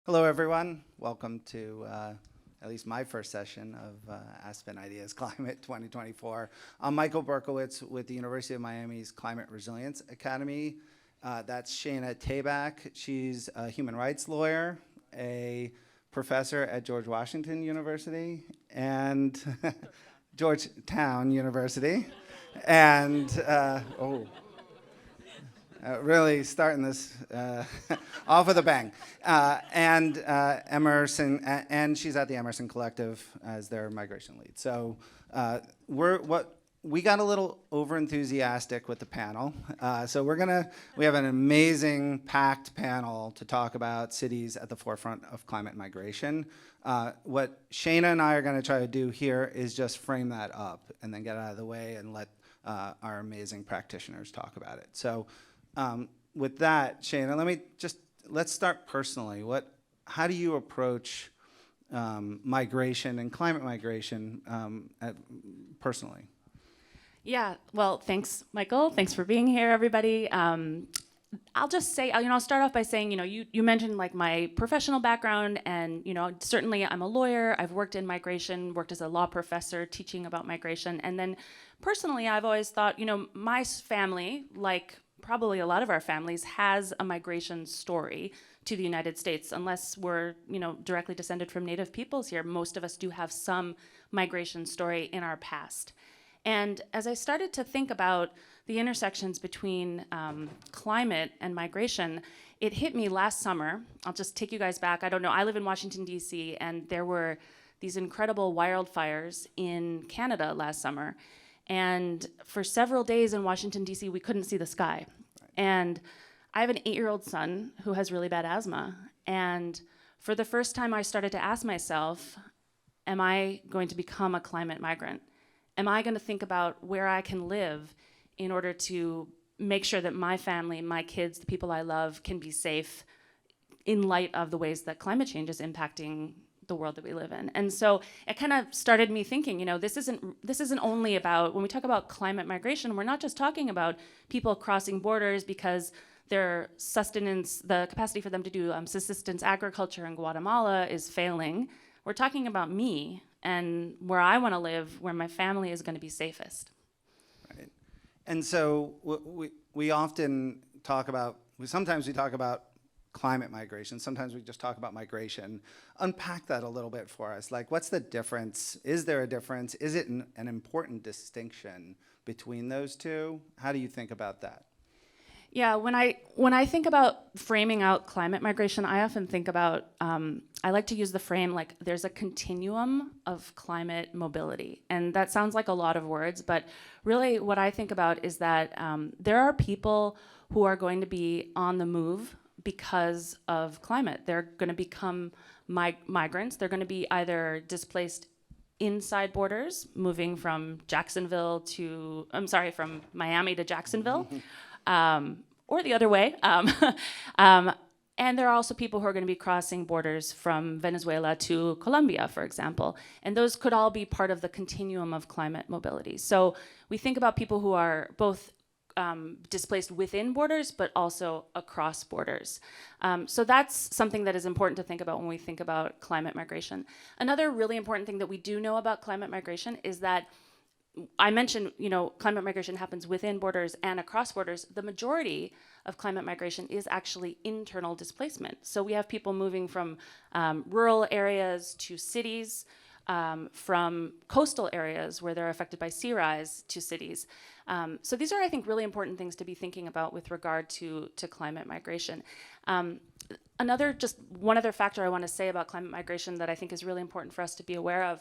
Hello, everyone. Welcome to at least my first session of Aspen Ideas Climate 2024. I'm Michael Berkowitz with the University of Miami's Climate Resilience Academy. That's Shana Tabak. She's a human rights lawyer, a professor at George Washington University and Georgetown University. And, really starting this off with a bang. And Emerson, and she's at the Emerson Collective as their migration lead. So we got a little over-enthusiastic with the panel. So we have an amazing packed panel to talk about cities at the forefront of climate migration. What Shana and I are gonna try to do here is just frame that up and then get out of the way and let our amazing practitioners talk about it. So with that, Shana, let's start personally. How do you approach migration and climate migration personally? Yeah, well, thanks, Michael. Thanks for being here, everybody. I'll just say, I'll start off by saying, you mentioned like my professional background, and certainly I'm a lawyer. I've worked in migration, worked as a law professor, teaching about migration, and then personally, I've always thought, my family, like probably a lot of our families, has a migration story to the United States. Unless we're, directly descended from Native peoples here, most of us do have some migration story in our past. And as I started to think about the intersections between climate and migration, it hit me last summer. I'll just take you guys back. I don't know, I live in Washington, D.C., and there were these incredible wildfires in Canada last summer. And for several days in Washington, D.C., we couldn't see the sky. And I have an 8-year-old son who has really bad asthma. And for the first time, I started to ask myself, am I going to become a climate migrant? Am I going to think about where I can live in order to make sure that my family, my kids, the people I love can be safe in light of the ways that climate change is impacting the world that we live in? And so it kind of started me thinking, this isn't only about, when we talk about climate migration, we're not just talking about people crossing borders because their sustenance, the capacity for them to do subsistence agriculture in Guatemala is failing. We're talking about me and where I want to live, where my family is going to be safest. Right. And so we often talk about, sometimes we talk about climate migration. Sometimes we just talk about migration. Unpack that a little bit for us. Like, what's the difference? Is there a difference? Is it an important distinction between those two? How do you think about that? Yeah, when I think about framing out climate migration, I often think about, I like to use the frame like there's a continuum of climate mobility. And that sounds like a lot of words, but really what I think about is that there are people who are going to be on the move because of climate. They're going to become migrants. They're going to be either displaced inside borders, moving from from Miami to Jacksonville, or the other way. And there are also people who are going to be crossing borders from Venezuela to Colombia, for example. And those could all be part of the continuum of climate mobility. So we think about people who are both displaced within borders, but also across borders. So that's something that is important to think about when we think about climate migration. Another really important thing that we do know about climate migration is that I mentioned, climate migration happens within borders and across borders. The majority of climate migration is actually internal displacement. So we have people moving from rural areas to cities, from coastal areas where they're affected by sea rise to cities. So these are, I think, really important things to be thinking about with regard to climate migration. One other factor I want to say about climate migration that I think is really important for us to be aware of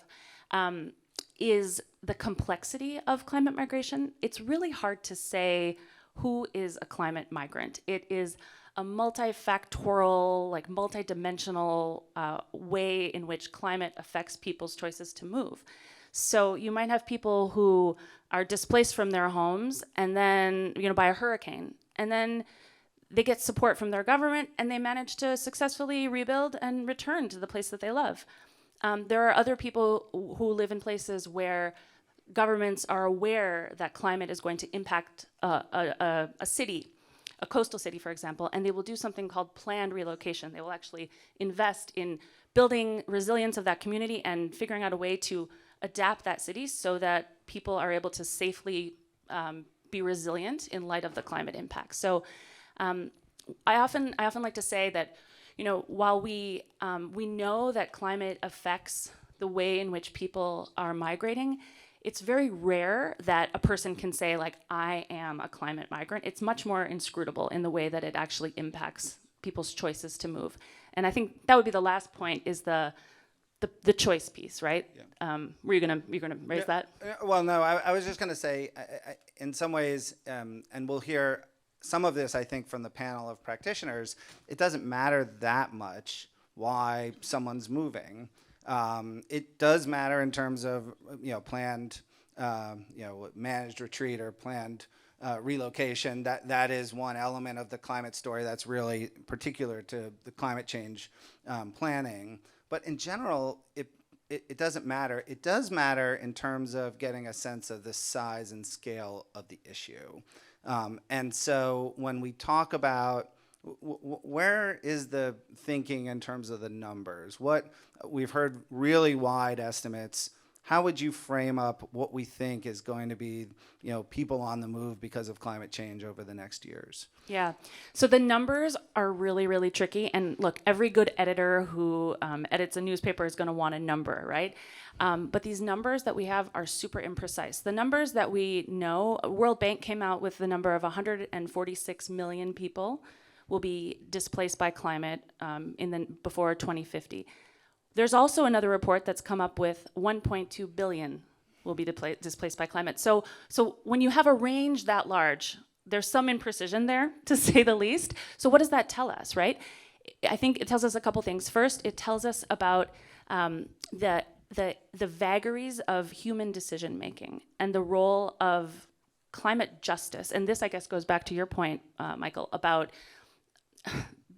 is the complexity of climate migration. It's really hard to say who is a climate migrant. It is a multifactorial, like multidimensional way in which climate affects people's choices to move. So you might have people who are displaced from their homes and then, by a hurricane, and then they get support from their government and they manage to successfully rebuild and return to the place that they love. There are other people who live in places where governments are aware that climate is going to impact a city a coastal city, for example, and they will do something called planned relocation. They will actually invest in building resilience of that community and figuring out a way to adapt that city so that people are able to safely be resilient in light of the climate impact. So I often like to say that, while we know that climate affects the way in which people are migrating, it's very rare that a person can say, like, I am a climate migrant. It's much more inscrutable in the way that it actually impacts people's choices to move. And I think that would be the last point, is the choice piece, right? Yeah. Were you gonna raise that? Well, no, I was just gonna say, in some ways, and we'll hear some of this, I think, from the panel of practitioners, it doesn't matter that much why someone's moving. It does matter in terms of planned, managed retreat or planned relocation. That is one element of the climate story that's really particular to the climate change planning. But in general, it doesn't matter. It does matter in terms of getting a sense of the size and scale of the issue. And so when we talk about where is the thinking in terms of the numbers? We've heard really wide estimates. How would you frame up what we think is going to be, people on the move because of climate change over the next years? Yeah. So the numbers are really, really tricky. And look, every good editor who edits a newspaper is going to want a number, right? But these numbers that we have are super imprecise. The numbers that we know, World Bank came out with the number of 146 million people will be displaced by climate before 2050. There's also another report that's come up with 1.2 billion will be displaced by climate. So when you have a range that large, there's some imprecision there, to say the least. So what does that tell us, right? I think it tells us a couple things. First, it tells us about the vagaries of human decision making and the role of climate justice. And this, I guess, goes back to your point, Michael, about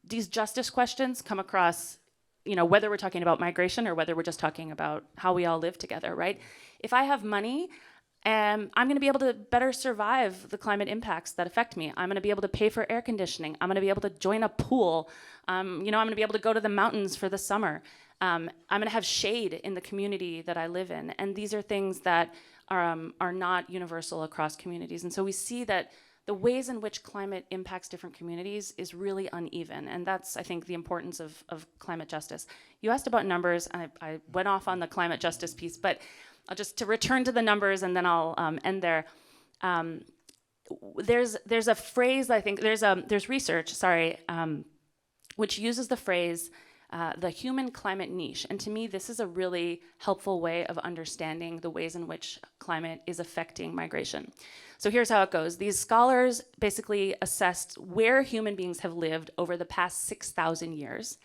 these justice questions come across, whether we're talking about migration or whether we're just talking about how we all live together, right? If I have money, I'm going to be able to better survive the climate impacts that affect me. I'm going to be able to pay for air conditioning. I'm going to be able to join a pool. I'm going to be able to go to the mountains for the summer. I'm going to have shade in the community that I live in. And these are things that are not universal across communities. And so we see that the ways in which climate impacts different communities is really uneven. And that's, I think, the importance of climate justice. You asked about numbers. I went off on the climate justice piece, but to return to the numbers, and then I'll end there. There's a phrase, I think, there's research, which uses the phrase, the human climate niche. And to me, this is a really helpful way of understanding the ways in which climate is affecting migration. So here's how it goes. These scholars basically assessed where human beings have lived over the past 6,000 years.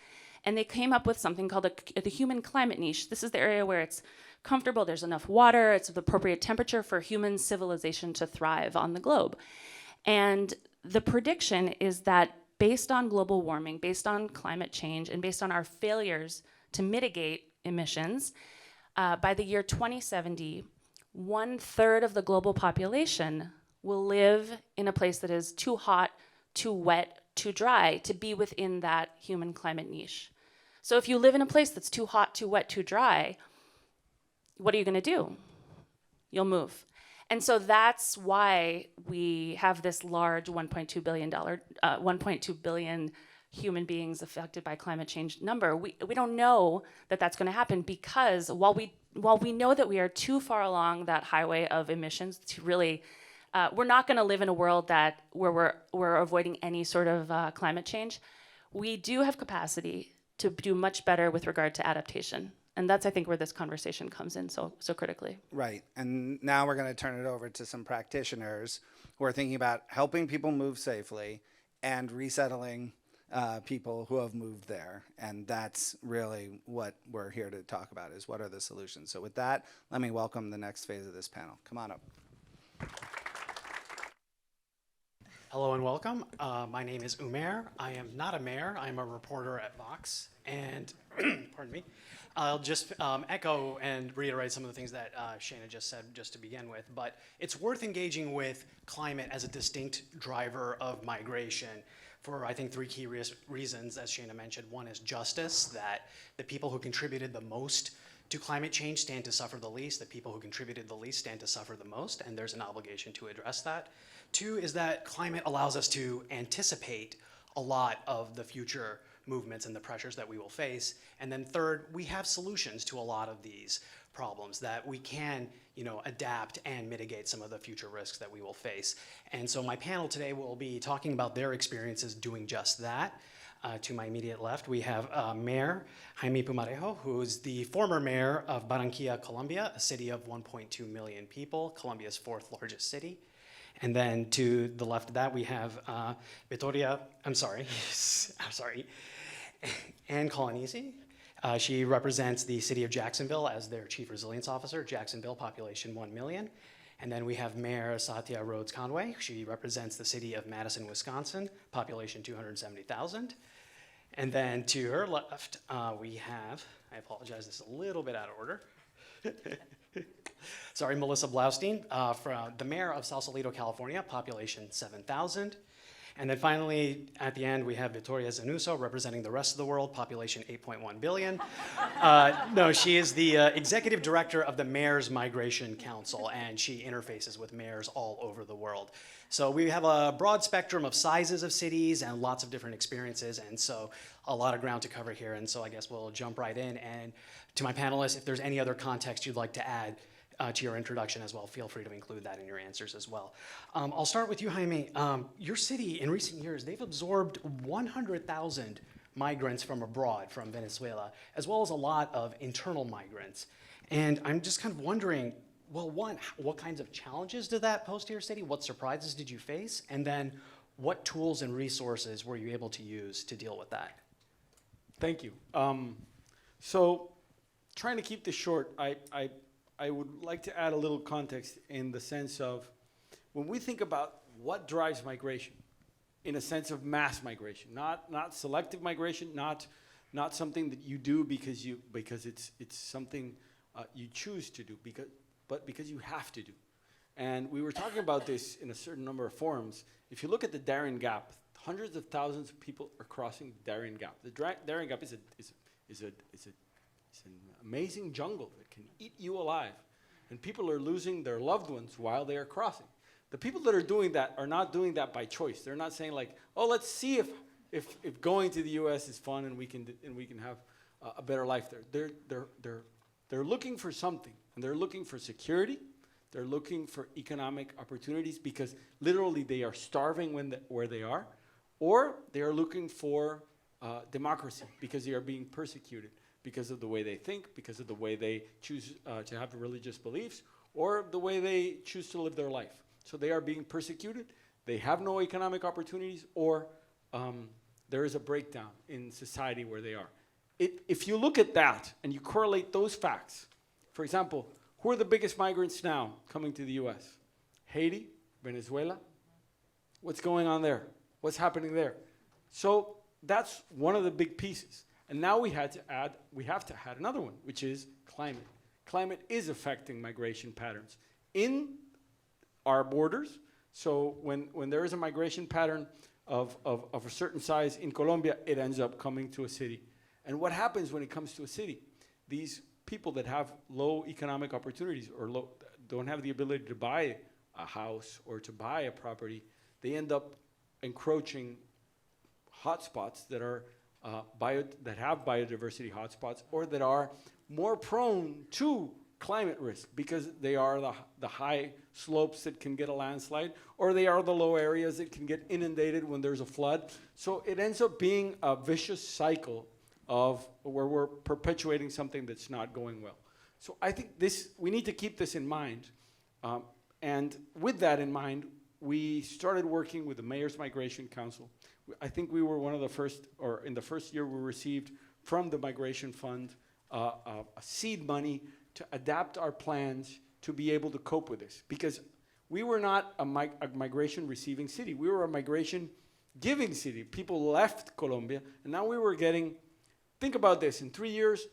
And they came up with something called the human climate niche. This is the area where it's comfortable, there's enough water, it's the appropriate temperature for human civilization to thrive on the globe. And the prediction is that based on global warming, based on climate change, and based on our failures to mitigate emissions, by the year 2070, 1/3 of the global population will live in a place that is too hot, too wet, too dry to be within that human climate niche. So if you live in a place that's too hot, too wet, too dry, what are you going to do? You'll move. And so that's why we have this large $1.2 billion human beings affected by climate change number. We don't know that that's going to happen, because while we know that we are too far along that highway of emissions to really, we're not going to live in a world where we're avoiding any sort of climate change. We do have capacity to do much better with regard to adaptation. And that's, I think, where this conversation comes in so critically. Right. And now we're going to turn it over to some practitioners who are thinking about helping people move safely and resettling people who have moved there. And that's really what we're here to talk about, is what are the solutions. So with that, let me welcome the next phase of this panel. Come on up. Hello and welcome. My name is Umair. I am not a mayor. I'm a reporter at Vox. And, pardon me, I'll just echo and reiterate some of the things that Shana just said just to begin with. But it's worth engaging with climate as a distinct driver of migration for, I think, three key reasons, as Shana mentioned. One is justice, that the people who contributed the most to climate change stand to suffer the least. The people who contributed the least stand to suffer the most, and there's an obligation to address that. Two is that climate allows us to anticipate a lot of the future movements and the pressures that we will face. And then third, we have solutions to a lot of these problems that we can, adapt and mitigate some of the future risks that we will face. And so my panel today will be talking about their experiences doing just that. To my immediate left, we have Mayor Jaime Pumarejo, who is the former mayor of Barranquilla, Colombia, a city of 1.2 million people, Colombia's fourth largest city. And then to the left of that, we have Ann Colonisi. She represents the city of Jacksonville as their chief resilience officer. Jacksonville, population 1 million. And then we have Mayor Satya Rhodes Conway. She represents the city of Madison, Wisconsin, population 270,000. And then to her left, we have, I apologize, this is a little bit out of order. Sorry, Melissa Blaustein, from the mayor of Sausalito, California, population 7,000. And then finally, at the end, we have Victoria Zanuso representing the rest of the world, population 8.1 billion. No, she is the executive director of the Mayor's Migration Council, and she interfaces with mayors all over the world. So we have a broad spectrum of sizes of cities and lots of different experiences, and so a lot of ground to cover here. And so I guess we'll jump right in. And to my panelists, if there's any other context you'd like to add to your introduction as well, feel free to include that in your answers as well. I'll start with you, Jaime. Your city, in recent years, they've absorbed 100,000 migrants from abroad, from Venezuela, as well as a lot of internal migrants. And I'm just kind of wondering, well, one, what kinds of challenges did that pose to your city? What surprises did you face? And then what tools and resources were you able to use to deal with that? Thank you. So trying to keep this short, I would like to add a little context in the sense of when we think about what drives migration, in a sense of mass migration, not selective migration, not something that you do because it's something you choose to do, but because you have to do. And we were talking about this in a certain number of forums. If you look at the Darien Gap, hundreds of thousands of people are crossing the Darien Gap. The Darien Gap is an amazing jungle that can eat you alive. And people are losing their loved ones while they are crossing. The people that are doing that are not doing that by choice. They're not saying like, oh, let's see if going to the US is fun and we can have a better life there. They're looking for something, and they're looking for security. They're looking for economic opportunities because literally they are starving where they are, or they are looking for democracy because they are being persecuted because of the way they think, because of the way they choose to have religious beliefs, or the way they choose to live their life. So they are being persecuted, they have no economic opportunities, or there is a breakdown in society where they are. If you look at that and you correlate those facts, for example, who are the biggest migrants now coming to the US? Haiti, Venezuela? What's going on there? What's happening there? So that's one of the big pieces. And now we have to add another one, which is climate. Climate is affecting migration patterns in our borders. So when there is a migration pattern of a certain size in Colombia, it ends up coming to a city. And what happens when it comes to a city? These people that have low economic opportunities or don't have the ability to buy a house or to buy a property, they end up encroaching hotspots that are that have biodiversity hotspots, or that are more prone to climate risk because they are the high slopes that can get a landslide, or they are the low areas that can get inundated when there's a flood. So it ends up being a vicious cycle of where we're perpetuating something that's not going well. So I think we need to keep this in mind. And with that in mind, we started working with the Mayor's Migration Council. I think we were one of the first, or in the first year we received from the Migration Fund a seed money to adapt our plans to be able to cope with this. Because we were not a migration receiving city. We were a migration giving city. People left Colombia, and now we were getting, think about this, in 3 years,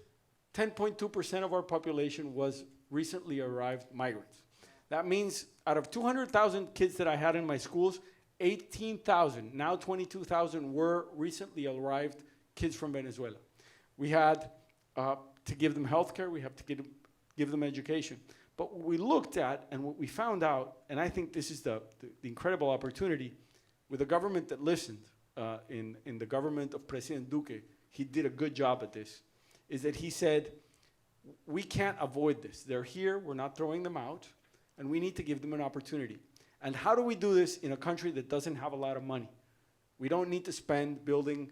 10.2% of our population was recently arrived migrants. That means out of 200,000 kids that I had in my schools, 18,000, now 22,000 were recently arrived kids from Venezuela. We had to give them healthcare, we have to give them education. But what we looked at and what we found out, and I think this is the incredible opportunity, with a government that listened, in the government of President Duque, he did a good job at this, is that he said, we can't avoid this. They're here, we're not throwing them out, and we need to give them an opportunity. And how do we do this in a country that doesn't have a lot of money? We don't need to spend building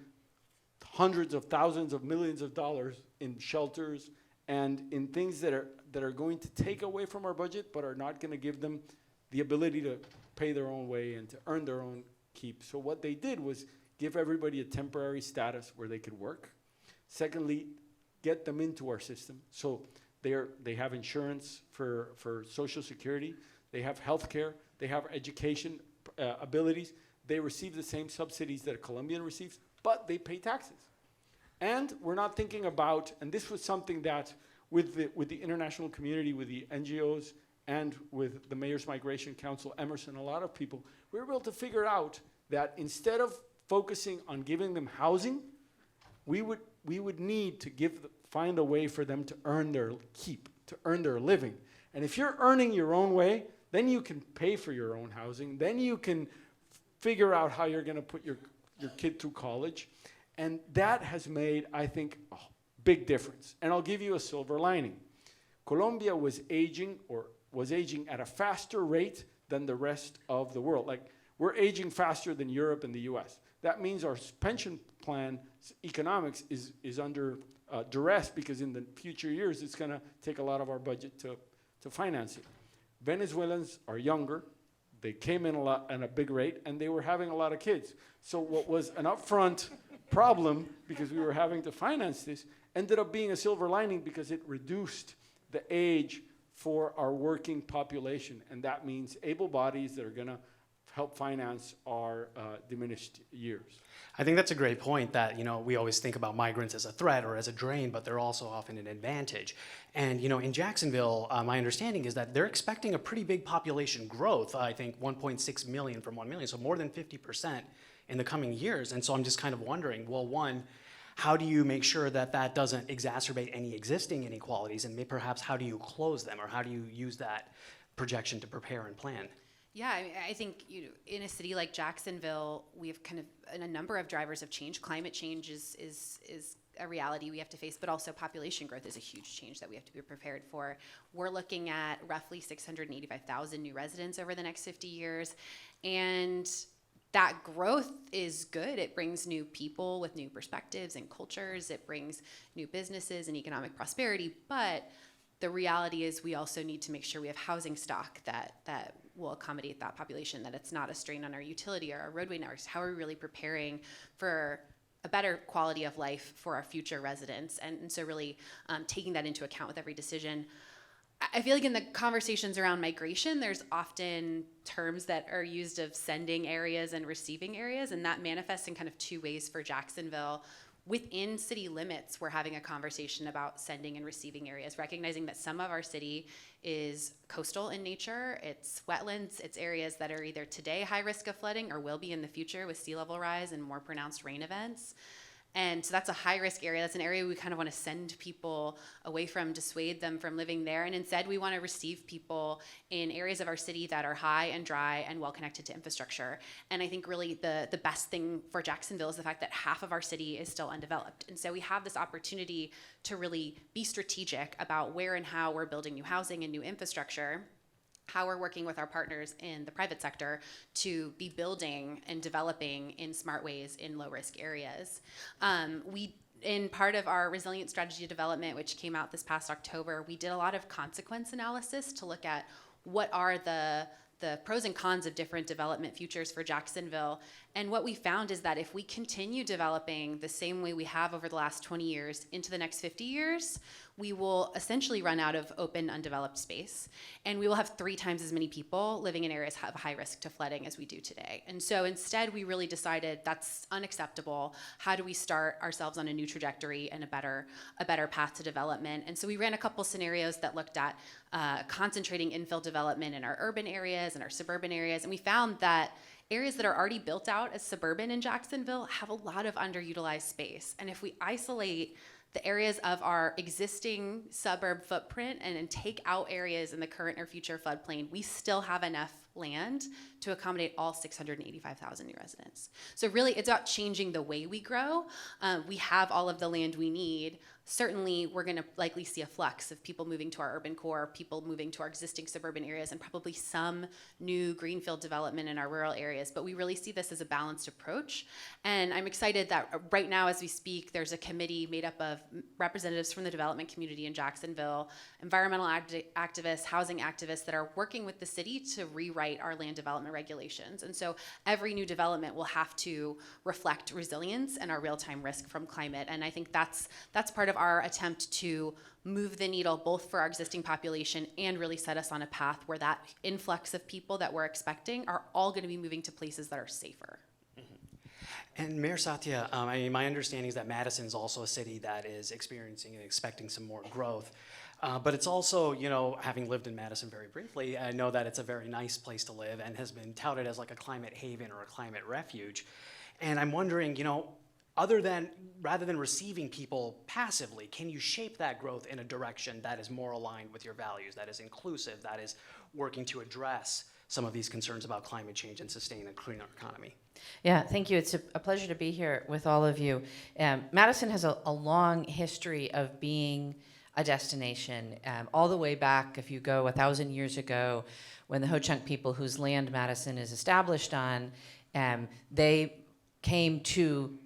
hundreds of thousands of millions of dollars in shelters and in things that are going to take away from our budget, but are not going to give them the ability to pay their own way and to earn their own keep. So what they did was give everybody a temporary status where they could work. Secondly, get them into our system. So they have insurance for Social Security, they have health care, they have education abilities, they receive the same subsidies that a Colombian receives, but they pay taxes. And we're not thinking about, and this was something that with the international community, with the NGOs, and with the Mayor's Migration Council, Emerson, a lot of people, we were able to figure out that instead of focusing on giving them housing, we would need to find a way for them to earn their keep, to earn their living. And if you're earning your own way, then you can pay for your own housing, then you can figure out how you're going to put your kid through college. And that has made, I think, a big difference. And I'll give you a silver lining. Colombia was aging at a faster rate than the rest of the world. Like, we're aging faster than Europe and the US. That means our pension plan economics is under duress, because in the future years, it's going to take a lot of our budget to finance it. Venezuelans are younger. They came in at a big rate, and they were having a lot of kids. So what was an upfront problem, because we were having to finance this, ended up being a silver lining, because it reduced the age for our working population. And that means able bodies that are going to help finance our diminished years. I think that's a great point, that, you know, we always think about migrants as a threat or as a drain, but they're also often an advantage. And, you know, in Jacksonville, my understanding is that they're expecting a pretty big population growth. I think 1.6 million from 1 million, so more than 50% in the coming years. And so I'm just kind of wondering, well, one, how do you make sure that that doesn't exacerbate any existing inequalities, and perhaps how do you close them, or how do you use that projection to prepare and plan? Yeah, I think, you know, in a city like Jacksonville, we have kind of a number of drivers of change. Climate change is a reality we have to face, but also population growth is a huge change that we have to be prepared for. We're looking at roughly 685,000 new residents over the next 50 years, and that growth is good. It brings new people with new perspectives and cultures. It brings new businesses and economic prosperity, but the reality is we also need to make sure we have housing stock that will accommodate that population, that it's not a strain on our utility or our roadway networks. How are we really preparing for a better quality of life for our future residents? And so really taking that into account with every decision. I feel like in the conversations around migration, there's often terms that are used of sending areas and receiving areas, and that manifests in kind of two ways for Jacksonville. Within city limits, we're having a conversation about sending and receiving areas, recognizing that some of our city is coastal in nature, it's wetlands, it's areas that are either today high risk of flooding or will be in the future with sea level rise and more pronounced rain events. And so that's a high risk area. That's an area we kind of want to send people away from, dissuade them from living there. And instead we want to receive people in areas of our city that are high and dry and well connected to infrastructure. And I think really the best thing for Jacksonville is the fact that half of our city is still undeveloped. And so we have this opportunity to really be strategic about where and how we're building new housing and new infrastructure, how we're working with our partners in the private sector to be building and developing in smart ways in low-risk areas. In part of our resilient strategy development, which came out this past October, we did a lot of consequence analysis to look at what are the pros and cons of different development futures for Jacksonville. And what we found is that if we continue developing the same way we have over the last 20 years into the next 50 years, we will essentially run out of open, undeveloped space. And we will have 3 times as many people living in areas of high risk to flooding as we do today. And so instead, we really decided that's unacceptable. How do we start ourselves on a new trajectory and a better path to development? And so we ran a couple scenarios that looked at concentrating infill development in our urban areas and our suburban areas. And we found that areas that are already built out as suburban in Jacksonville have a lot of underutilized space. And if we isolate the areas of our existing suburb footprint and then take out areas in the current or future floodplain, we still have enough land to accommodate all 685,000 new residents. So really, it's about changing the way we grow. We have all of the land we need. Certainly, we're going to likely see a flux of people moving to our urban core, people moving to our existing suburban areas, and probably some new greenfield development in our rural areas. But we really see this as a balanced approach. And I'm excited that right now, as we speak, there's a committee made up of representatives from the development community in Jacksonville, environmental activists, housing activists that are working with the city to rewrite our land development regulations. And so every new development will have to reflect resilience and our real-time risk from climate. And I think that's part of our attempt to move the needle both for our existing population and really set us on a path where that influx of people that we're expecting are all going to be moving to places that are safer. And Mayor Satya, my understanding is that Madison is also a city that is experiencing and expecting some more growth. But it's also, having lived in Madison very briefly, I know that it's a very nice place to live and has been touted as like a climate haven or a climate refuge. And I'm wondering, rather than receiving people passively, can you shape that growth in a direction that is more aligned with your values, that is inclusive, that is working to address some of these concerns about climate change and sustain a cleaner economy? Yeah, thank you. It's a pleasure to be here with all of you. Madison has a long history of being a destination, all the way back, if you go 1,000 years ago, when the Ho-Chunk people whose land Madison is established on, they came to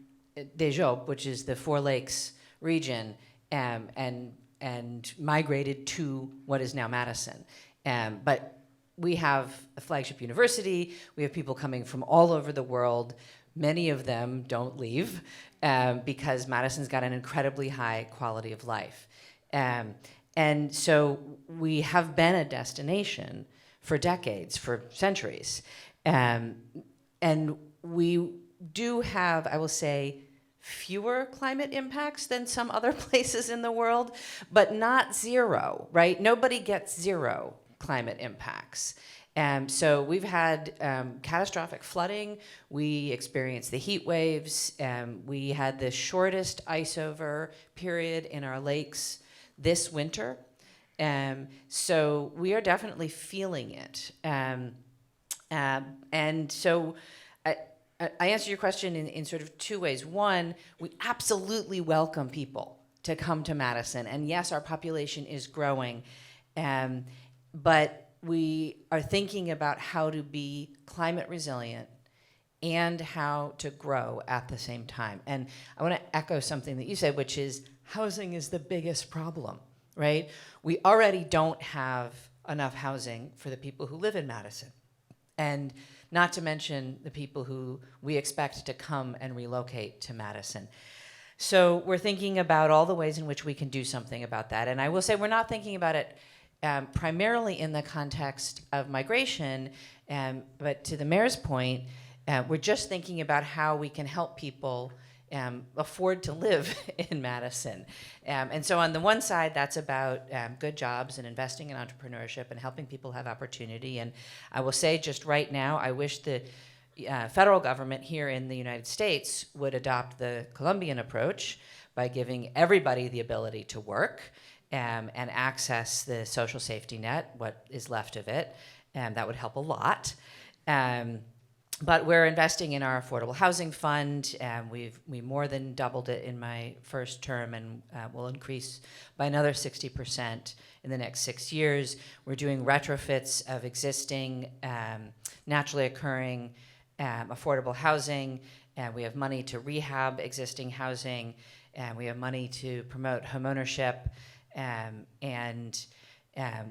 Dejob, which is the Four Lakes region, and migrated to what is now Madison. But we have a flagship university. We have people coming from all over the world. Many of them don't leave because Madison's got an incredibly high quality of life. And so we have been a destination for decades, for centuries. And we do have, I will say, fewer climate impacts than some other places in the world, but not zero, right? Nobody gets zero climate impacts. So we've had catastrophic flooding. We experienced the heat waves. We had the shortest ice over period in our lakes this winter. So we are definitely feeling it. And so I answer your question in sort of 2 ways. One, we absolutely welcome people to come to Madison. And yes, our population is growing. But we are thinking about how to be climate resilient and how to grow at the same time. And I want to echo something that you said, which is housing is the biggest problem, right? We already don't have enough housing for the people who live in Madison. And not to mention the people who we expect to come and relocate to Madison. So we're thinking about all the ways in which we can do something about that. And I will say we're not thinking about it primarily in the context of migration, but to the mayor's point, we're just thinking about how we can help people afford to live in Madison. And so on the one side, that's about good jobs and investing in entrepreneurship and helping people have opportunity. And I will say just right now, I wish the federal government here in the United States would adopt the Colombian approach by giving everybody the ability to work and access the social safety net, what is left of it. That would help a lot. But we're investing in our affordable housing fund. We more than doubled it in my first term, and will increase by another 60% in the next 6 years. We're doing retrofits of existing naturally occurring affordable housing. We have money to rehab existing housing. We have money to promote homeownership. And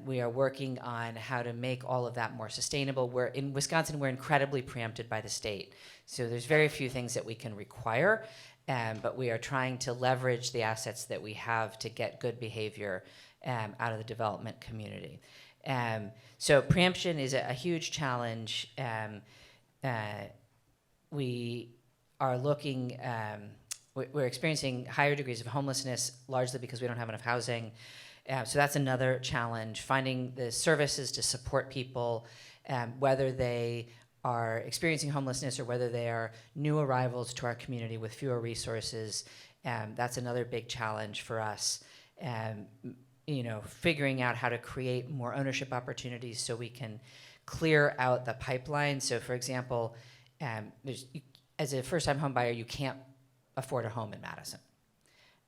We are working on how to make all of that more sustainable. In Wisconsin, we're incredibly preempted by the state. So there's very few things that we can require, but we are trying to leverage the assets that we have to get good behavior out of the development community. So preemption is a huge challenge. We are looking, we're experiencing higher degrees of homelessness, largely because we don't have enough housing. So that's another challenge, finding the services to support people, whether they are experiencing homelessness or whether they are new arrivals to our community with fewer resources. That's another big challenge for us. Figuring out how to create more ownership opportunities so we can clear out the pipeline. So, for example, as a first-time home buyer, you can't afford a home in Madison.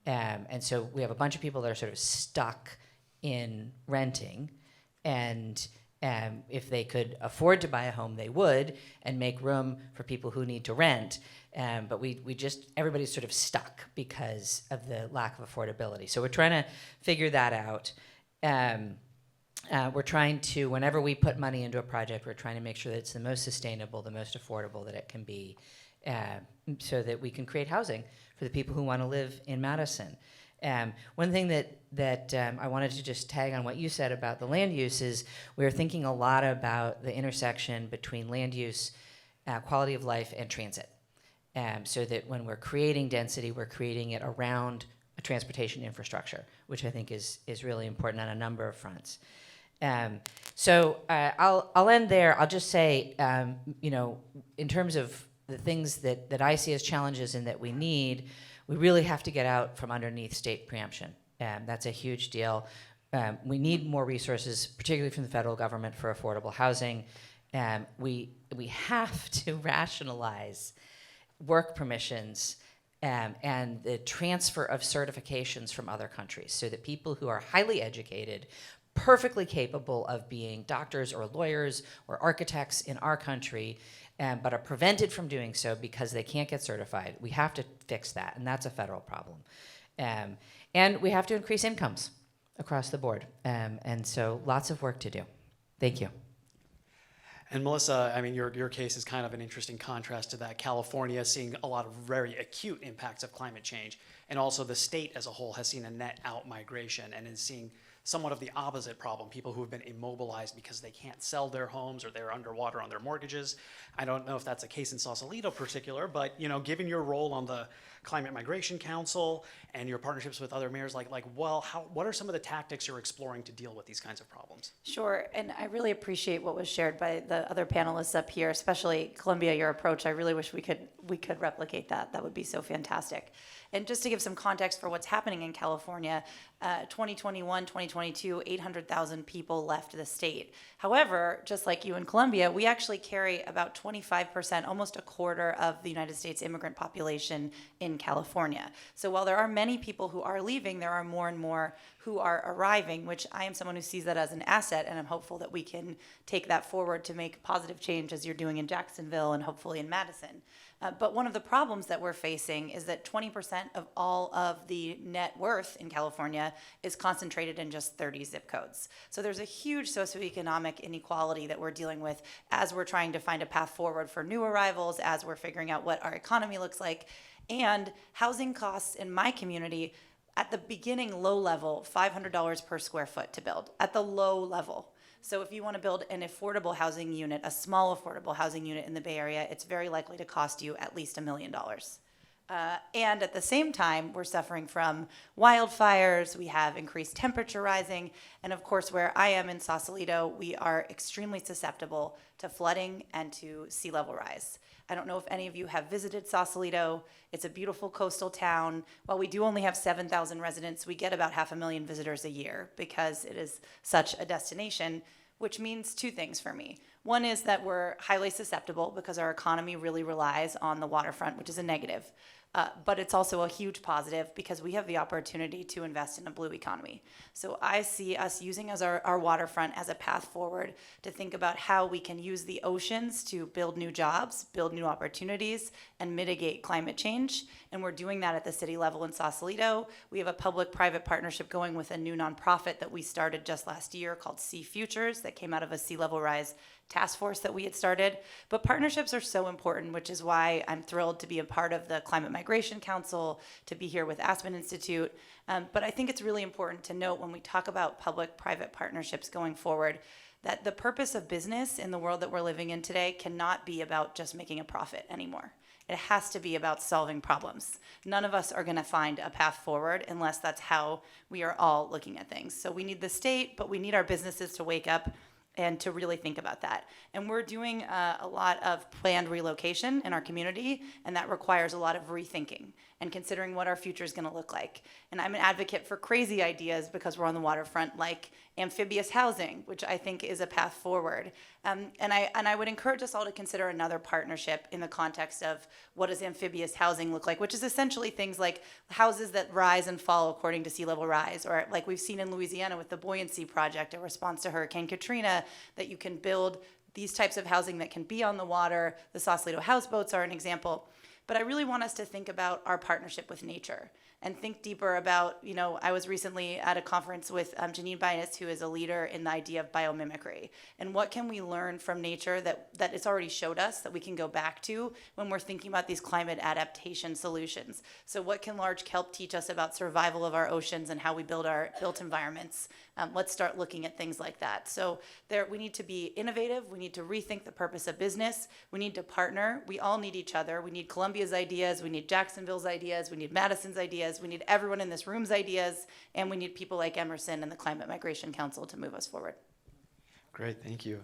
And so we have a bunch of people that are sort of stuck in renting, and if they could afford to buy a home, they would, and make room for people who need to rent. But everybody's sort of stuck because of the lack of affordability. So we're trying to figure that out. We're trying to, whenever we put money into a project, we're trying to make sure that it's the most sustainable, the most affordable that it can be, so that we can create housing for the people who want to live in Madison. One thing that I wanted to just tag on what you said about the land use is we're thinking a lot about the intersection between land use, quality of life, and transit. So that when we're creating density, we're creating it around a transportation infrastructure, which I think is really important on a number of fronts. So I'll end there. I'll just say, in terms of the things that I see as challenges and that we need, we really have to get out from underneath state preemption. That's a huge deal. We need more resources, particularly from the federal government, for affordable housing. We have to rationalize work permissions and the transfer of certifications from other countries so that people who are highly educated, perfectly capable of being doctors or lawyers or architects in our country, but are prevented from doing so because they can't get certified. We have to fix that, and that's a federal problem. And we have to increase incomes across the board. And so lots of work to do. Thank you. And Melissa, I mean, your case is kind of an interesting contrast to that. California seeing a lot of very acute impacts of climate change, and also the state as a whole has seen a net out migration and is seeing somewhat of the opposite problem, people who have been immobilized because they can't sell their homes or they're underwater on their mortgages. I don't know if that's a case in Sausalito particular, but given your role on the Climate Migration Council and your partnerships with other mayors, what are some of the tactics you're exploring to deal with these kinds of problems? Sure, and I really appreciate what was shared by the other panelists up here, especially Columbia, your approach. I really wish we could replicate that. That would be so fantastic. And just to give some context for what's happening in California, 2021, 2022, 800,000 people left the state. However, just like you in Columbia, we actually carry about 25%, almost a quarter of the United States immigrant population in California. So while there are many people who are leaving, there are more and more who are arriving, which I am someone who sees that as an asset, and I'm hopeful that we can take that forward to make positive change as you're doing in Jacksonville and hopefully in Madison. But one of the problems that we're facing is that 20% of all of the net worth in California is concentrated in just 30 zip codes. So there's a huge socioeconomic inequality that we're dealing with as we're trying to find a path forward for new arrivals, as we're figuring out what our economy looks like. And housing costs in my community, at the beginning low level, $500 per square foot to build, at the low level. So if you want to build an affordable housing unit, a small affordable housing unit in the Bay Area, it's very likely to cost you at least $1 million. And at the same time, we're suffering from wildfires, we have increased temperature rising, and of course, where I am in Sausalito, we are extremely susceptible to flooding and to sea level rise. I don't know if any of you have visited Sausalito. It's a beautiful coastal town. While we do only have 7,000 residents, we get about 500,000 visitors a year because it is such a destination, which means two things for me. One is that we're highly susceptible because our economy really relies on the waterfront, which is a negative. But it's also a huge positive because we have the opportunity to invest in a blue economy. So I see us using as our waterfront as a path forward to think about how we can use the oceans to build new jobs, build new opportunities, and mitigate climate change. And we're doing that at the city level in Sausalito. We have a public-private partnership going with a new nonprofit that we started just last year called Sea Futures that came out of a sea level rise task force that we had started. But partnerships are so important, which is why I'm thrilled to be a part of the Climate Migration Council, to be here with Aspen Institute. But I think it's really important to note when we talk about public-private partnerships going forward, that the purpose of business in the world that we're living in today cannot be about just making a profit anymore. It has to be about solving problems. None of us are going to find a path forward unless that's how we are all looking at things. So we need the state, but we need our businesses to wake up and to really think about that. And we're doing a lot of planned relocation in our community, and that requires a lot of rethinking and considering what our future is going to look like. And I'm an advocate for crazy ideas because we're on the waterfront, like amphibious housing, which I think is a path forward. And I would encourage us all to consider another partnership in the context of what does amphibious housing look like, which is essentially things like houses that rise and fall according to sea level rise, or like we've seen in Louisiana with the Buoyancy Project, a response to Hurricane Katrina, that you can build these types of housing that can be on the water. The Sausalito houseboats are an example. But I really want us to think about our partnership with nature and think deeper about, I was recently at a conference with Janine Binus, who is a leader in the idea of biomimicry. And what can we learn from nature that it's already showed us that we can go back to when we're thinking about these climate adaptation solutions? So what can large kelp teach us about survival of our oceans and how we build our built environments? Let's start looking at things like that. So we need to be innovative. We need to rethink the purpose of business. We need to partner. We all need each other. We need Columbia's ideas. We need Jacksonville's ideas. We need Madison's ideas. We need everyone in this room's ideas. And we need people like Emerson and the Climate Migration Council to move us forward. Great, thank you.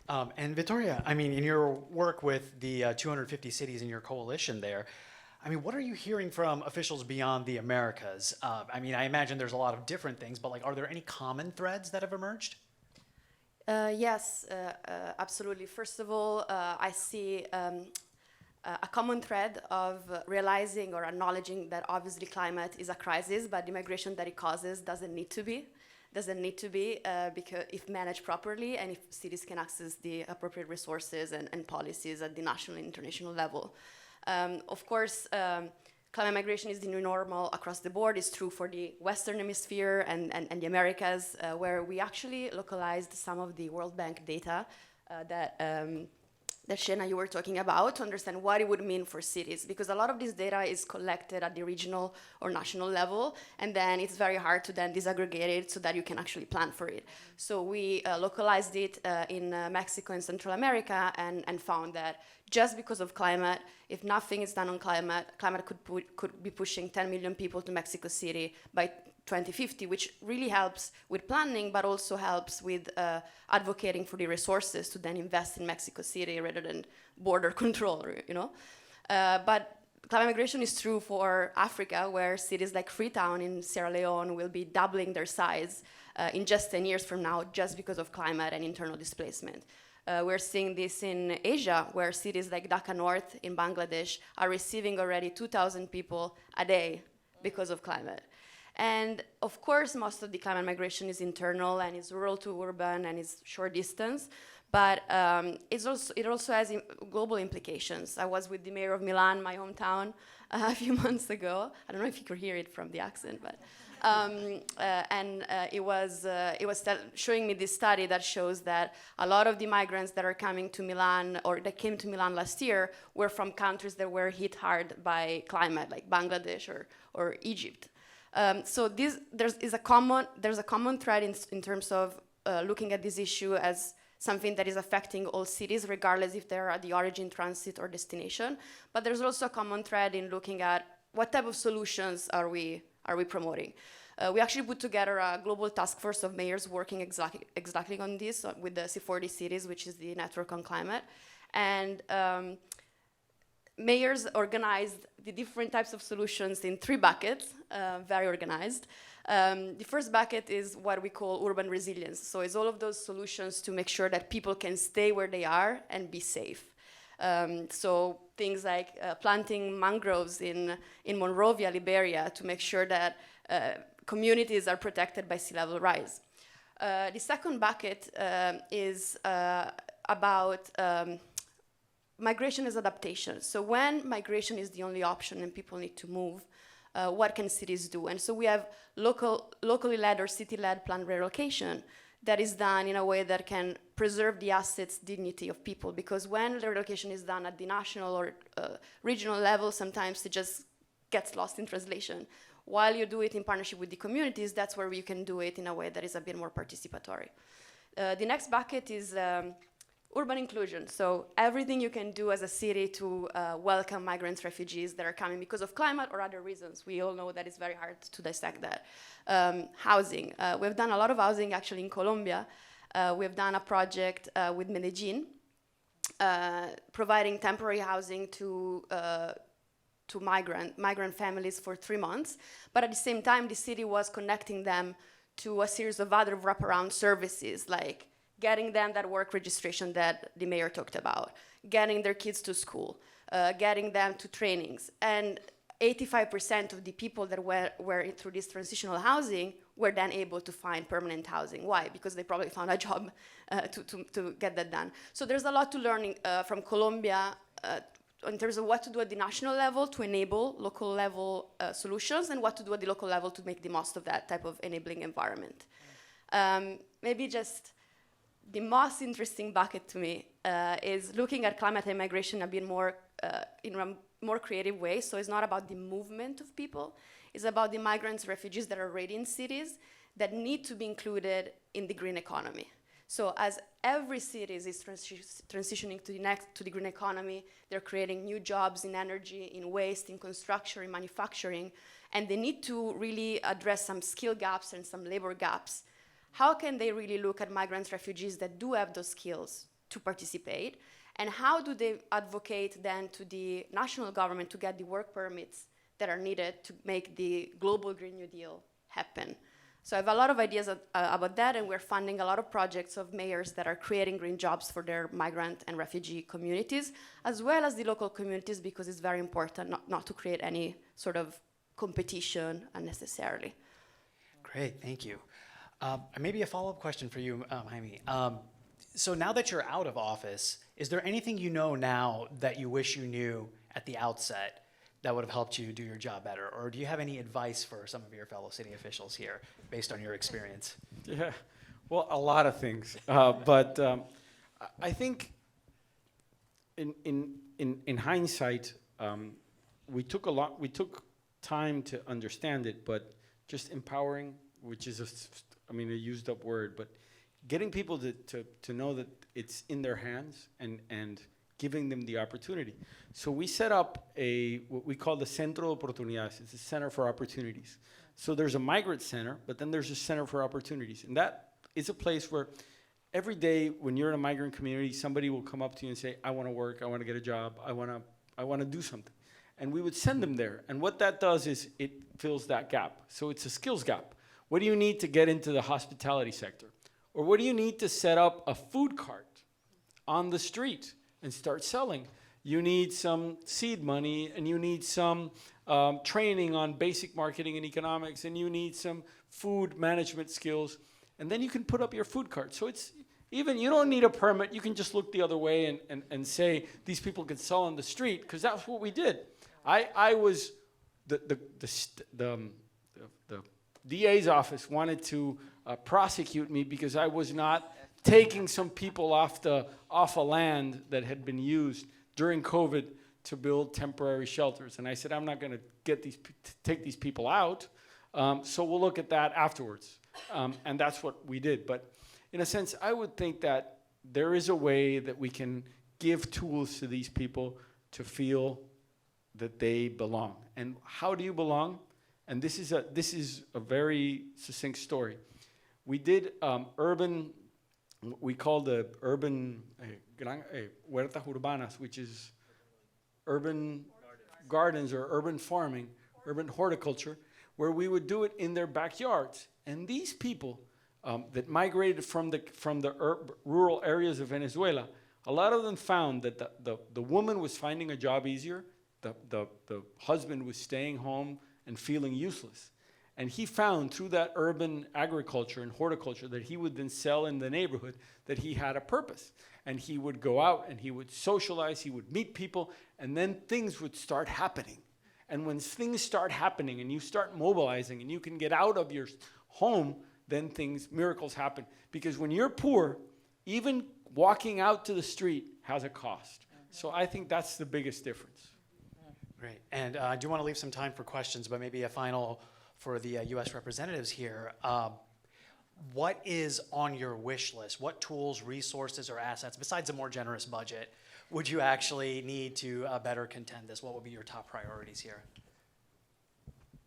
And Victoria, in your work with the 250 cities in your coalition there, what are you hearing from officials beyond the Americas? I imagine there's a lot of different things, but are there any common threads that have emerged? Yes, absolutely. First of all, I see a common thread of realizing or acknowledging that obviously climate is a crisis, but the migration that it causes doesn't need to be. Because if managed properly and if cities can access the appropriate resources and policies at the national and international level. Of course, climate migration is the new normal across the board. It's true for the Western Hemisphere and the Americas, where we actually localized some of the World Bank data that Shana, you were talking about, to understand what it would mean for cities, because a lot of this data is collected at the regional or national level, and then it's very hard to then disaggregate it so that you can actually plan for it. So we localized it in Mexico and Central America and found that just because of climate, if nothing is done on climate could be pushing 10 million people to Mexico City by 2050, which really helps with planning, but also helps with advocating for the resources to then invest in Mexico City rather than border control, But climate migration is true for Africa, where cities like Freetown in Sierra Leone will be doubling their size in just 10 years from now, just because of climate and internal displacement. We're seeing this in Asia, where cities like Dhaka North in Bangladesh are receiving already 2,000 people a day because of climate. And of course, most of the climate migration is internal and is rural to urban and is short distance, but it also has global implications. I was with the mayor of Milan, my hometown, a few months ago. I don't know if you could hear it from the accent, but it was showing me this study that shows that a lot of the migrants that are coming to Milan or that came to Milan last year were from countries that were hit hard by climate, like Bangladesh or Egypt. So there's a common thread in terms of looking at this issue as something that is affecting all cities, regardless if they're at the origin, transit, or destination. But there's also a common thread in looking at what type of solutions are we promoting. We actually put together a global task force of mayors working exactly on this with the C40 cities, which is the network on climate. And mayors organized the different types of solutions in 3 buckets, very organized. The first bucket is what we call urban resilience. So it's all of those solutions to make sure that people can stay where they are and be safe. So things like planting mangroves in Monrovia, Liberia, to make sure that communities are protected by sea level rise. The second bucket is about migration as adaptation. So when migration is the only option and people need to move, what can cities do? And so we have locally led or city-led planned relocation that is done in a way that can preserve the assets, dignity of people. Because when the relocation is done at the national or regional level, sometimes it just gets lost in translation. While you do it in partnership with the communities, that's where you can do it in a way that is a bit more participatory. The next bucket is urban inclusion. So everything you can do as a city to welcome migrants, refugees that are coming because of climate or other reasons. We all know that it's very hard to dissect that. Housing. We've done a lot of housing actually in Colombia. We've done a project with Medellin, providing temporary housing to migrant families for 3 months. But at the same time, the city was connecting them to a series of other wraparound services, like getting them that work registration that the mayor talked about, getting their kids to school, getting them to trainings. And 85% of the people that were through this transitional housing were then able to find permanent housing. Why? Because they probably found a job to get that done. So there's a lot to learn from Colombia in terms of what to do at the national level to enable local level solutions, and what to do at the local level to make the most of that type of enabling environment. Maybe just the most interesting bucket to me is looking at climate and migration a bit more in a more creative way. So it's not about the movement of people, it's about the migrants, refugees that are already in cities that need to be included in the green economy. So as every city is transitioning to the green economy, they're creating new jobs in energy, in waste, in construction, in manufacturing, and they need to really address some skill gaps and some labor gaps. How can they really look at migrants, refugees that do have those skills to participate? And how do they advocate then to the national government to get the work permits that are needed to make the global Green New Deal happen? So I have a lot of ideas about that, and we're funding a lot of projects of mayors that are creating green jobs for their migrant and refugee communities, as well as the local communities, because it's very important not to create any sort of competition unnecessarily. Great, thank you. Maybe a follow-up question for you, Jaime. So now that you're out of office, is there anything you know now that you wish you knew at the outset that would have helped you do your job better? Or do you have any advice for some of your fellow city officials here based on your experience? Yeah, well, a lot of things. But I think in hindsight, we took time to understand it, but just empowering, which is a used up word, but getting people to know that it's in their hands and giving them the opportunity. So we set up what we call the Centro de Oportunidades. It's a center for opportunities. So there's a migrant center, but then there's a center for opportunities. And that is a place where every day when you're in a migrant community, somebody will come up to you and say, I want to work, I want to get a job, I want to do something. And we would send them there. And what that does is it fills that gap. So it's a skills gap. What do you need to get into the hospitality sector? Or what do you need to set up a food cart on the street and start selling? You need some seed money, and you need some training on basic marketing and economics, and you need some food management skills, and then you can put up your food cart. So it's even, you don't need a permit, you can just look the other way and say, these people can sell on the street, because that's what we did. I was, the DA's office wanted to prosecute me because I was not taking some people off a land that had been used during COVID to build temporary shelters. And I said, I'm not going to take these people out, so we'll look at that afterwards. And that's what we did. But in a sense, I would think that there is a way that we can give tools to these people to feel that they belong. And how do you belong? And this is a very succinct story. We did urban, we call the urban huertas urbanas, which is urban gardens or urban farming, urban horticulture, where we would do it in their backyards. And these people that migrated from the rural areas of Venezuela, a lot of them found that the woman was finding a job easier, the husband was staying home and feeling useless. And he found through that urban agriculture and horticulture that he would then sell in the neighborhood that he had a purpose. And he would go out and he would socialize, he would meet people, and then things would start happening. And when things start happening and you start mobilizing and you can get out of your home, then miracles happen. Because when you're poor, even walking out to the street has a cost. So I think that's the biggest difference. Great. And I do want to leave some time for questions, but maybe a final for the U.S. representatives here. What is on your wish list? What tools, resources, or assets, besides a more generous budget, would you actually need to better contend this? What would be your top priorities here?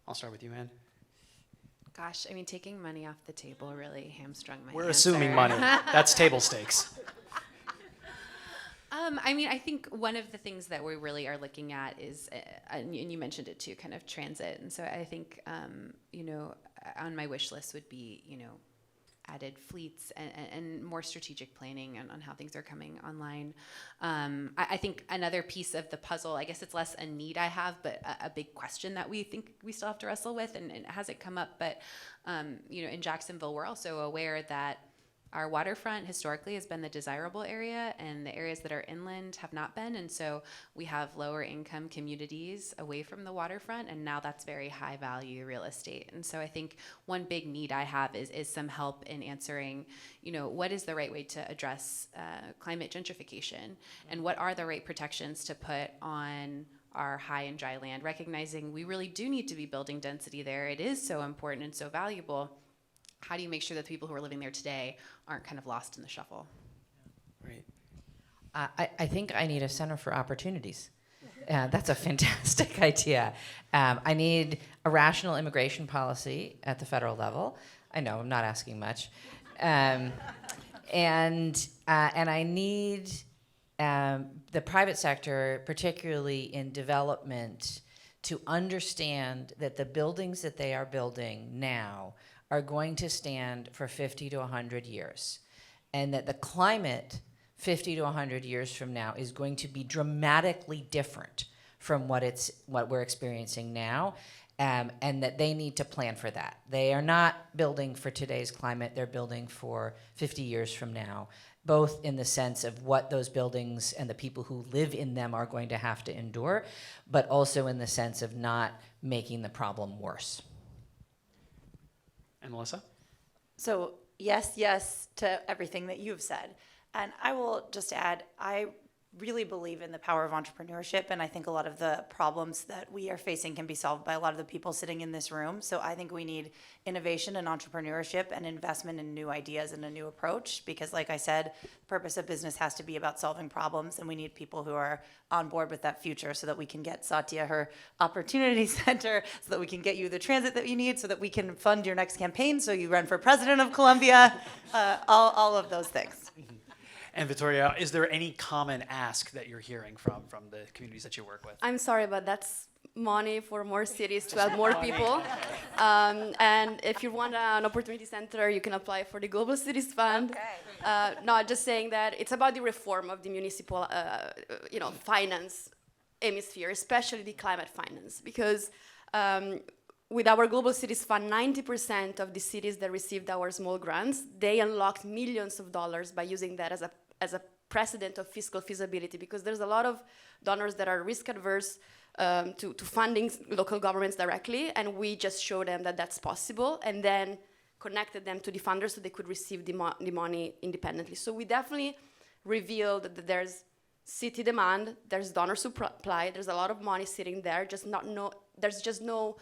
I'll start with you, Ann. Gosh, I mean, taking money off the table really hamstrung my We're answer. assuming money. That's table stakes. I mean, I think one of the things that we really are looking at is, and you mentioned it too, kind of transit. And so I think, you know, on my wish list would be, you know, added fleets and more strategic planning on how things are coming online. I think another piece of the puzzle, I guess it's less a need I have, but a big question that we think we still have to wrestle with, and it hasn't come up, but, you know, in Jacksonville, we're also aware that our waterfront historically has been the desirable area, and the areas that are inland have not been. And so we have lower income communities away from the waterfront, and now that's very high value real estate. And so I think one big need I have is some help in answering, you know, what is the right way to address climate gentrification, and what are the right protections to put on our high and dry land, recognizing we really do need to be building density there. It is so important and so valuable. How do you make sure that the people who are living there today aren't kind of lost in the shuffle? Great. I think I need a center for opportunities. That's a fantastic idea. I need a rational immigration policy at the federal level. I know, I'm not asking much. And I need the private sector, particularly in development, to understand that the buildings that they are building now are going to stand for 50 to 100 years, and that the climate 50 to 100 years from now is going to be dramatically different from what we're experiencing now, and that they need to plan for that. They are not building for today's climate, they're building for 50 years from now, both in the sense of what those buildings and the people who live in them are going to have to endure, but also in the sense of not making the problem worse. And Melissa? So yes to everything that you've said. And I will just add, I really believe in the power of entrepreneurship, and I think a lot of the problems that we are facing can be solved by a lot of the people sitting in this room. So I think we need innovation and entrepreneurship and investment in new ideas and a new approach, because like I said, the purpose of business has to be about solving problems, and we need people who are on board with that future so that we can get Satya her opportunity center, so that we can get you the transit that you need, so that we can fund your next campaign so you run for president of Columbia, all of those things. And Victoria, is there any common ask that you're hearing from the communities that you work with? I'm sorry, but that's money for more cities to have more people. And if you want an opportunity center, you can apply for the Global Cities Fund. Okay. Not just saying that it's about the reform of the municipal, finance hemisphere, especially the climate finance, because with our Global Cities Fund, 90% of the cities that received our small grants, they unlocked millions of dollars by using that as a precedent of fiscal feasibility, because there's a lot of donors that are risk adverse to funding local governments directly, and we just showed them that that's possible, and then connected them to the funders so they could receive the money independently. So we definitely revealed that there's city demand, there's donor supply, there's a lot of money sitting there, there's just no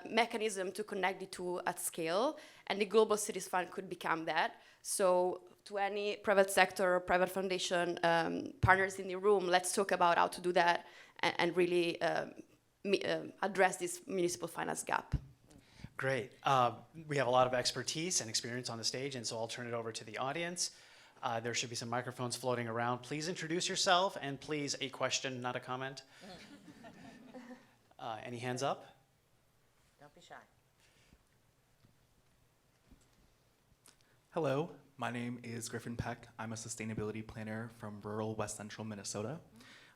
mechanism to connect the two at scale, and the Global Cities Fund could become that. So to any private sector or private foundation partners in the room, let's talk about how to do that and really address this municipal finance gap. Great. We have a lot of expertise and experience on the stage, and so I'll turn it over to the audience. There should be some microphones floating around. Please introduce yourself, and please a question, not a comment. Any hands up? Don't be shy. Hello, My name is Griffin Peck. I'm a sustainability planner from rural West Central Minnesota.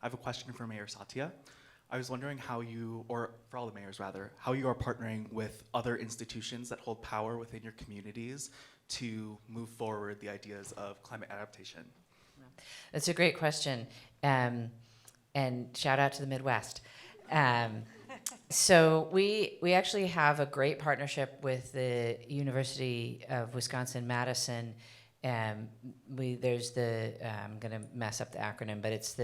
I have a question for Mayor Satya. I was wondering how you, or for all the mayors rather, how you are partnering with other institutions that hold power within your communities to move forward the ideas of climate adaptation. That's a great question. And shout out to the Midwest. So we actually have a great partnership with the University of Wisconsin-Madison. There's the, I'm gonna mess up the acronym, but it's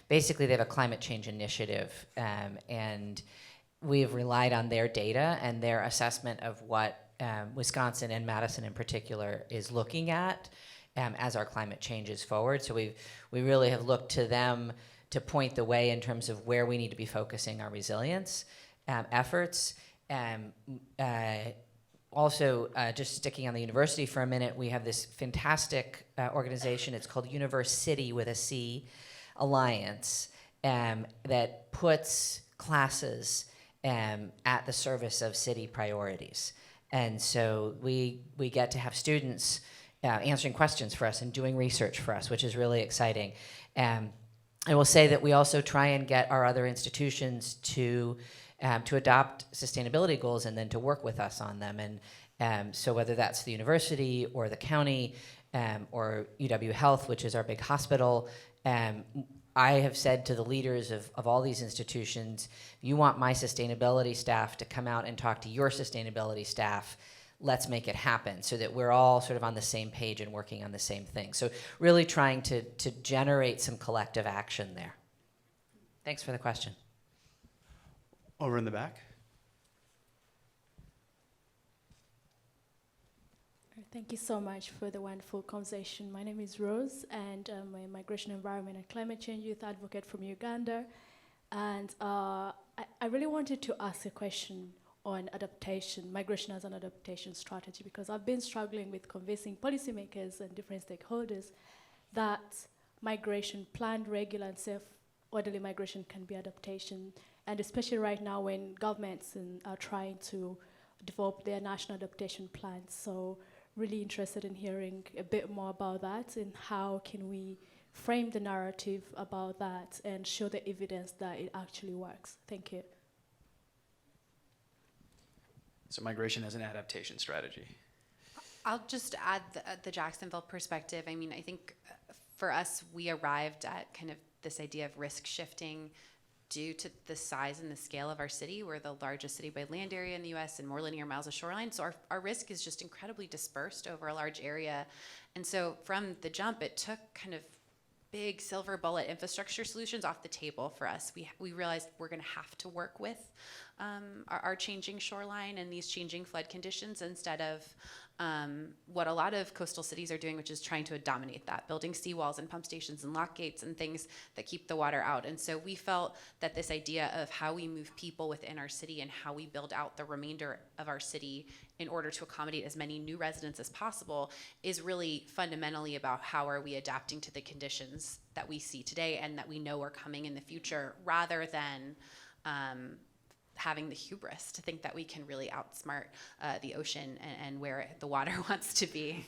basically they have a climate change initiative, and we've relied on their data and their assessment of what Wisconsin and Madison in particular is looking at as our climate changes forward. So we really have looked to them to point the way in terms of where we need to be focusing our resilience efforts. Also, just sticking on the university for a minute, we have this fantastic organization. It's called Universe City with a C Alliance that puts classes at the service of city priorities. And so we get to have students answering questions for us and doing research for us, which is really exciting. I will say that we also try and get our other institutions to adopt sustainability goals and then to work with us on them. And so whether that's the university or the county or UW Health, which is our big hospital, I have said to the leaders of all these institutions, you want my sustainability staff to come out and talk to your sustainability staff, let's make it happen so that we're all sort of on the same page and working on the same thing. So really trying to generate some collective action there. Thanks for the question. Over in the back. Thank you so much for the wonderful conversation. My name is Rose, and I'm a migration, environment, and climate change youth advocate from Uganda. And I really wanted to ask a question on adaptation, migration as an adaptation strategy, because I've been struggling with convincing policymakers and different stakeholders that migration, planned, regular, and safe, orderly migration can be adaptation. And especially right now when governments are trying to develop their national adaptation plans. So really interested in hearing a bit more about that and how can we frame the narrative about that and show the evidence that it actually works. Thank you. So migration as an adaptation strategy. I'll just add the Jacksonville perspective. I mean, I think for us, we arrived at kind of this idea of risk shifting due to the size and the scale of our city. We're the largest city by land area in the US and more linear miles of shoreline. So our risk is just incredibly dispersed over a large area. And so from the jump, it took kind of big silver bullet infrastructure solutions off the table for us. We realized we're gonna have to work with our changing shoreline and these changing flood conditions instead of what a lot of coastal cities are doing, which is trying to dominate that, building seawalls and pump stations and lock gates and things that keep the water out. And so we felt that this idea of how we move people within our city and how we build out the remainder of our city in order to accommodate as many new residents as possible is really fundamentally about how are we adapting to the conditions that we see today and that we know are coming in the future, rather than having the hubris to think that we can really outsmart the ocean and where the water wants to be.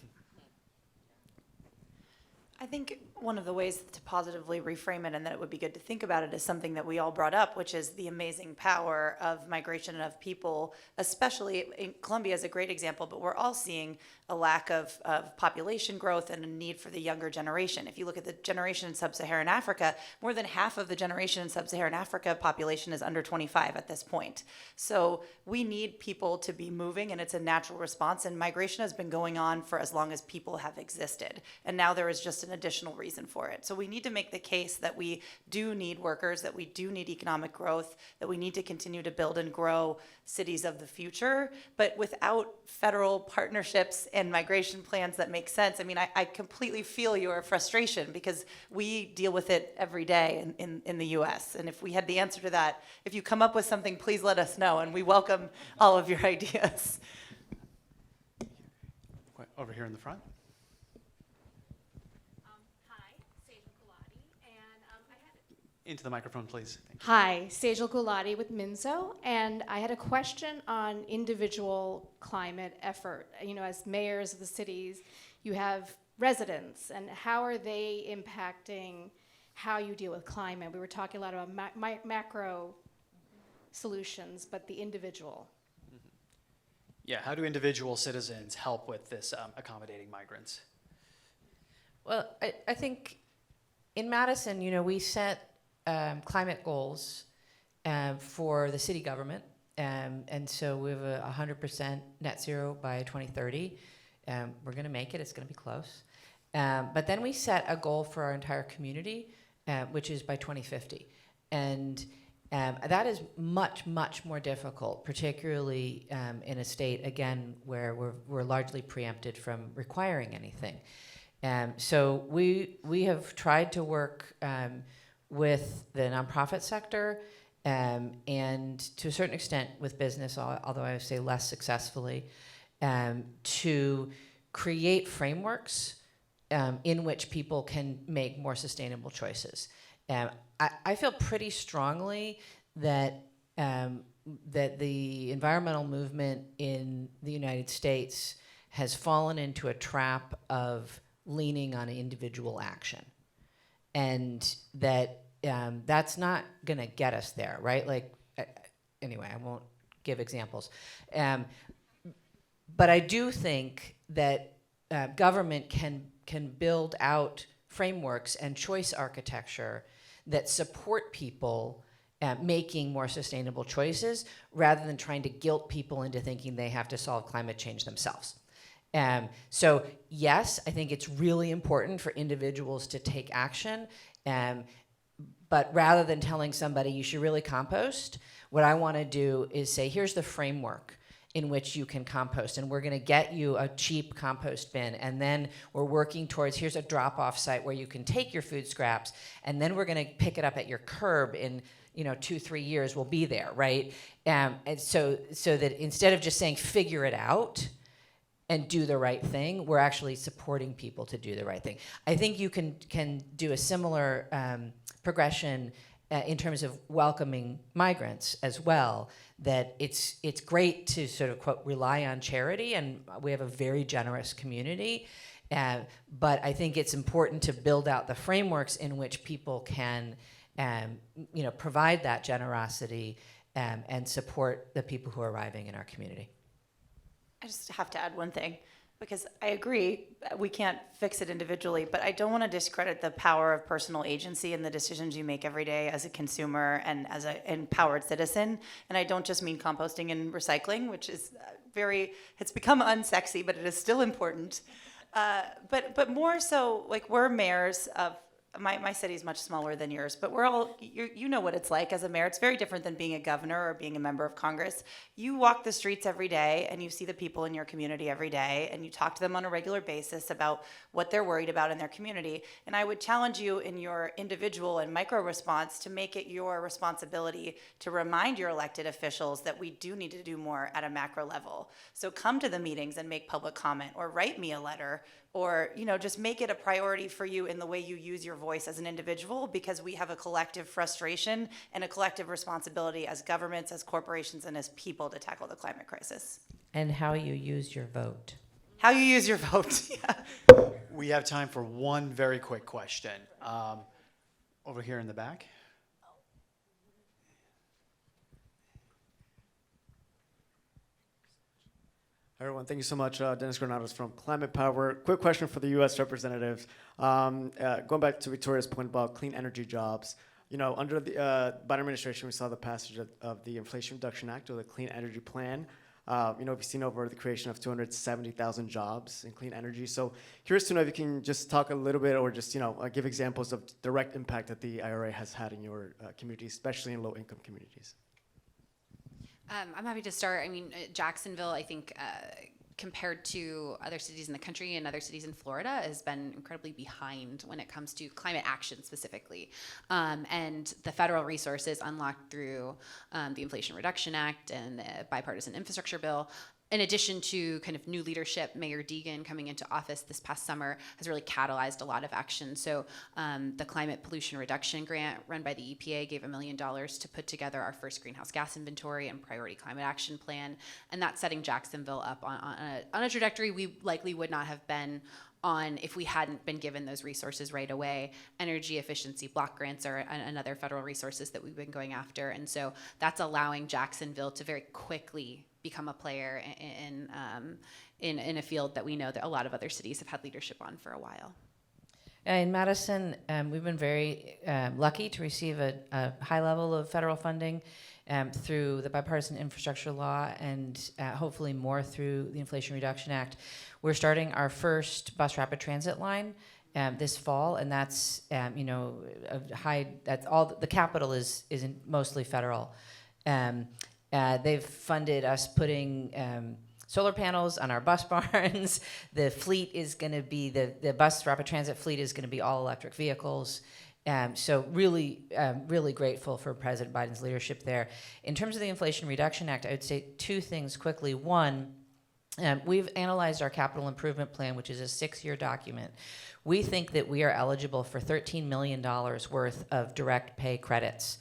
I think one of the ways to positively reframe it, and that it would be good to think about it, is something that we all brought up, which is the amazing power of migration and of people, especially in Colombia is a great example, but we're all seeing a lack of population growth and a need for the younger generation. If you look at the generation in sub-Saharan Africa, more than half of the generation in sub-Saharan Africa population is under 25 at this point. So we need people to be moving, and it's a natural response, and migration has been going on for as long as people have existed. And now there is just an additional reason for it. So we need to make the case that we do need workers, that we do need economic growth, that we need to continue to build and grow cities of the future, but without federal partnerships and migration plans that make sense. I mean, I completely feel your frustration because we deal with it every day in the US. And if we had the answer to that, if you come up with something, please let us know, and we welcome all of your ideas. Over here in the front. Into the microphone, please. Thank you. Hi, Sejal Gulati with Minzo, and I had a question on individual climate effort. You know, as mayors of the cities, you have residents, and how are they impacting how you deal with climate? We were talking a lot about macro solutions, but the individual. Yeah, how do individual citizens help with this accommodating migrants? Well, I think in Madison, you know, we set climate goals for the city government. And so we have a 100% net zero by 2030. We're going to make it. It's going to be close. But then we set a goal for our entire community, which is by 2050. And that is much, much more difficult, particularly in a state, again, where we're largely preempted from requiring anything. So we have tried to work with the nonprofit sector and to a certain extent with business, although I would say less successfully, to create frameworks in which people can make more sustainable choices. I feel pretty strongly that that the environmental movement in the United States has fallen into a trap of leaning on individual action, and that that's not going to get us there, right? Like, anyway, I won't give examples, but I do think that government can build out frameworks and choice architecture that support people making more sustainable choices rather than trying to guilt people into thinking they have to solve climate change themselves. So yes, I think it's really important for individuals to take action, but rather than telling somebody you should really compost, what I want to do is say, here's the framework in which you can compost, and we're going to get you a cheap compost bin, and then we're working towards, here's a drop-off site where you can take your food scraps, and then we're going to pick it up at your curb in 2-3 years. We'll be there, right? And so that instead of just saying figure it out and do the right thing, we're actually supporting people to do the right thing. I think you can do a similar progression in terms of welcoming migrants as well, that it's great to sort of, quote, rely on charity, and we have a very generous community, but I think it's important to build out the frameworks in which people can provide that generosity and support the people who are arriving in our community. I just have to add one thing, because I agree we can't fix it individually, but I don't want to discredit the power of personal agency and the decisions you make every day as a consumer and as an empowered citizen. And I don't just mean composting and recycling, which is it's become unsexy, but it is still important. But more so, like, we're mayors of, my city is much smaller than yours, but we're all, you know what it's like as a mayor. It's very different than being a governor or being a member of Congress. You walk the streets every day and you see the people in your community every day, and you talk to them on a regular basis about what they're worried about in their community. And I would challenge you in your individual and micro response to make it your responsibility to remind your elected officials that we do need to do more at a macro level. So come to the meetings and make public comment, or write me a letter, or just make it a priority for you in the way you use your voice as an individual, because we have a collective frustration and a collective responsibility as governments, as corporations, and as people to tackle the climate crisis. And how you use your vote. How you use your vote. Yeah. We have time for one very quick question. Over here in the back. Hi, everyone. Thank you so much. Dennis Granados from Climate Power. Quick question for the U.S. representatives. Going back to Victoria's point about clean energy jobs, under the Biden administration, we saw the passage of the Inflation Reduction Act, or the Clean Energy Plan. We've seen over the creation of 270,000 jobs in clean energy. So curious to know if you can just talk a little bit, or just give examples of direct impact that the IRA has had in your community, especially in low-income communities. I'm happy to start. I mean, Jacksonville, I think, compared to other cities in the country and other cities in Florida, has been incredibly behind when it comes to climate action specifically. And the federal resources unlocked through the Inflation Reduction Act and the bipartisan infrastructure bill in addition to kind of new leadership, Mayor Deegan coming into office this past summer has really catalyzed a lot of action. So the Climate Pollution Reduction Grant run by the EPA gave $1 million to put together our first greenhouse gas inventory and priority climate action plan. And that's setting Jacksonville up on a trajectory we likely would not have been on if we hadn't been given those resources right away. Energy efficiency block grants are another federal resources that we've been going after. And so that's allowing Jacksonville to very quickly become a player in a field that we know that a lot of other cities have had leadership on for a while. In Madison, we've been very lucky to receive a high level of federal funding through the Bipartisan Infrastructure Law and hopefully more through the Inflation Reduction Act. We're starting our first bus rapid transit line this fall, and that's that's all. The capital is mostly federal. They've funded us putting solar panels on our bus barns. The fleet is going to be, the bus rapid transit fleet is going to be all electric vehicles. So really grateful for President Biden's leadership there. In terms of the Inflation Reduction Act, I would say two things quickly. One, we've analyzed our capital improvement plan, which is a 6-year document. We think that we are eligible for $13 million worth of direct pay credits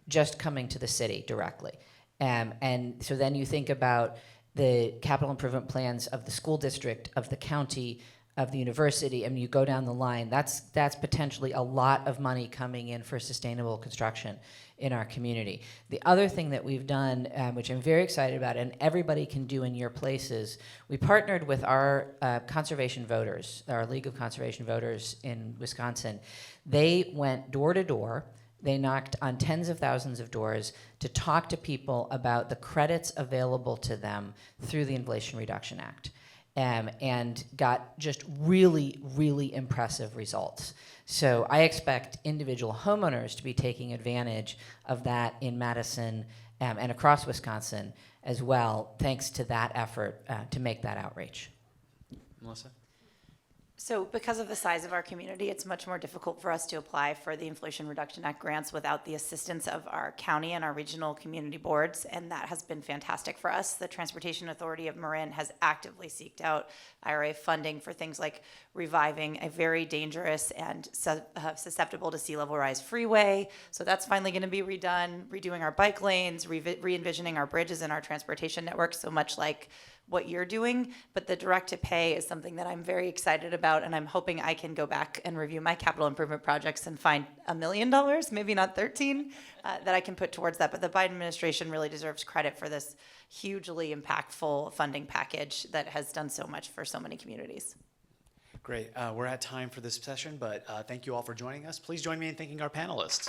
just coming to the city directly. And so then you think about the capital improvement plans of the school district, of the county, of the university, and you go down the line, that's potentially a lot of money coming in for sustainable construction in our community. The other thing that we've done, which I'm very excited about, and everybody can do in your places, we partnered with our conservation voters, our League of Conservation Voters in Wisconsin. They went door to door. They knocked on tens of thousands of doors to talk to people about the credits available to them through the Inflation Reduction Act, and got just really, really impressive results. So I expect individual homeowners to be taking advantage of that in Madison and across Wisconsin as well, thanks to that effort to make that outreach. Melissa? So because of the size of our community, it's much more difficult for us to apply for the Inflation Reduction Act grants without the assistance of our county and our regional community boards, and that has been fantastic for us. The Transportation Authority of Marin has actively sought out IRA funding for things like reviving a very dangerous and susceptible to sea level rise freeway. So that's finally going to be redone, redoing our bike lanes, re-envisioning our bridges and our transportation network, so much like what you're doing. But the direct to pay is something that I'm very excited about, and I'm hoping I can go back and review my capital improvement projects and find $1 million, maybe not 13, that I can put towards that. But the Biden administration really deserves credit for this hugely impactful funding package that has done so much for so many communities. Great. We're at time for this session, but thank you all for joining us. Please join me in thanking our panelists.